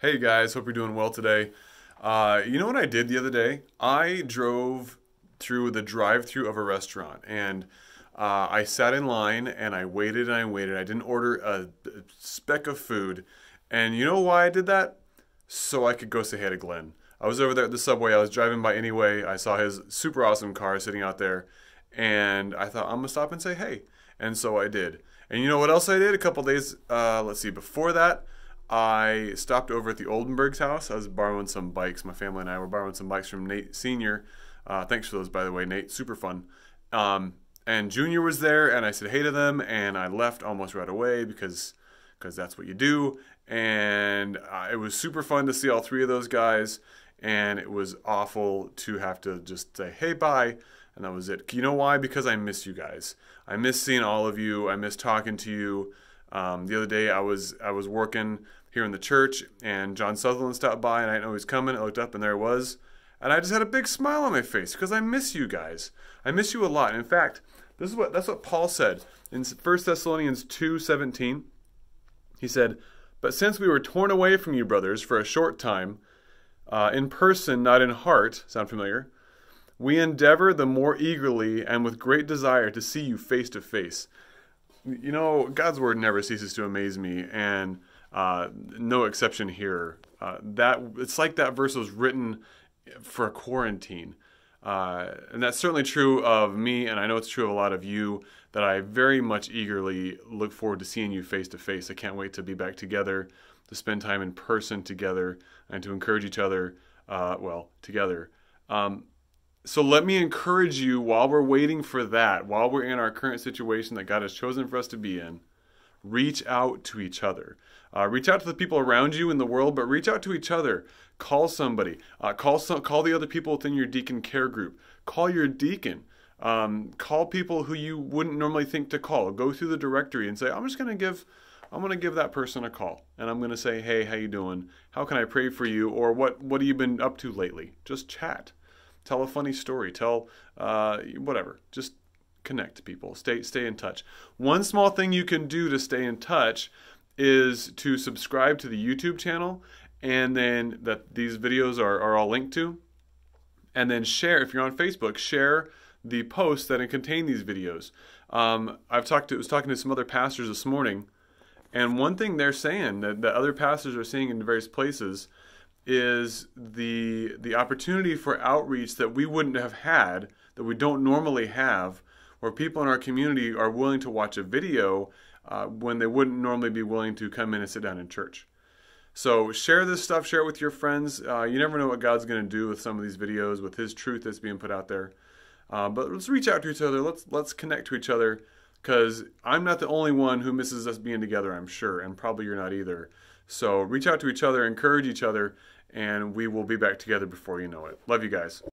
Hey guys, hope you're doing well today. You know what I did the other day? I drove through the drive-through of a restaurant and I sat in line and I waited and I waited. I didn't order a speck of food. And you know why I did that? So I could go say hey to Glenn. I was over there at the subway. I was driving by anyway. I saw his super awesome car sitting out there and I thought I'm gonna stop and say hey. And so I did. And you know what else I did? A couple days, let's see, before that, I stopped over at the Oldenburg's house. I was borrowing some bikes. My family and I were borrowing some bikes from Nate Sr. Thanks for those, by the way, Nate. Super fun. And Junior was there, and I said hey to them, and I left almost right away because that's what you do. And it was super fun to see all three of those guys, and it was awful to have to just say hey, bye, and that was it. You know why? Because I miss you guys. I miss seeing all of you. I miss talking to you. The other day I was working here in the church and John Sutherland stopped by and I didn't know he was coming. I looked up and there it was. And I just had a big smile on my face because I miss you guys. I miss you a lot. And in fact, that's what Paul said in 1 Thessalonians 2:17. He said, "But since we were torn away from you, brothers, for a short time, in person, not in heart," sound familiar? "We endeavor the more eagerly and with great desire to see you face to face." You know, God's word never ceases to amaze me, and no exception here. That it's like that verse was written for a quarantine, and that's certainly true of me, and I know it's true of a lot of you. That I very much eagerly look forward to seeing you face to face. I can't wait to be back together, to spend time in person together, and to encourage each other. Together. So let me encourage you while we're waiting for that, while we're in our current situation that God has chosen for us to be in, reach out to each other. Reach out to the people around you in the world, but reach out to each other. Call somebody. Call the other people within your deacon care group. Call your deacon. Call people who you wouldn't normally think to call. Go through the directory and say, I'm going to give that person a call. And I'm going to say, hey, how you doing? How can I pray for you? Or what have you been up to lately? Just chat. Tell a funny story. Tell whatever. Just connect people. Stay in touch. One small thing you can do to stay in touch is to subscribe to the YouTube channel, and then that these videos are all linked to. And then share, if you're on Facebook, share the posts that contain these videos. I was talking to some other pastors this morning, and one thing they're saying that other pastors are seeing in various places is the opportunity for outreach that we wouldn't have had, that we don't normally have, where people in our community are willing to watch a video when they wouldn't normally be willing to come in and sit down in church. So share this stuff, share it with your friends. You never know what God's going to do with some of these videos, with His truth that's being put out there. But let's reach out to each other. Let's connect to each other, because I'm not the only one who misses us being together, I'm sure, and probably you're not either. So reach out to each other, encourage each other, and we will be back together before you know it. Love you guys.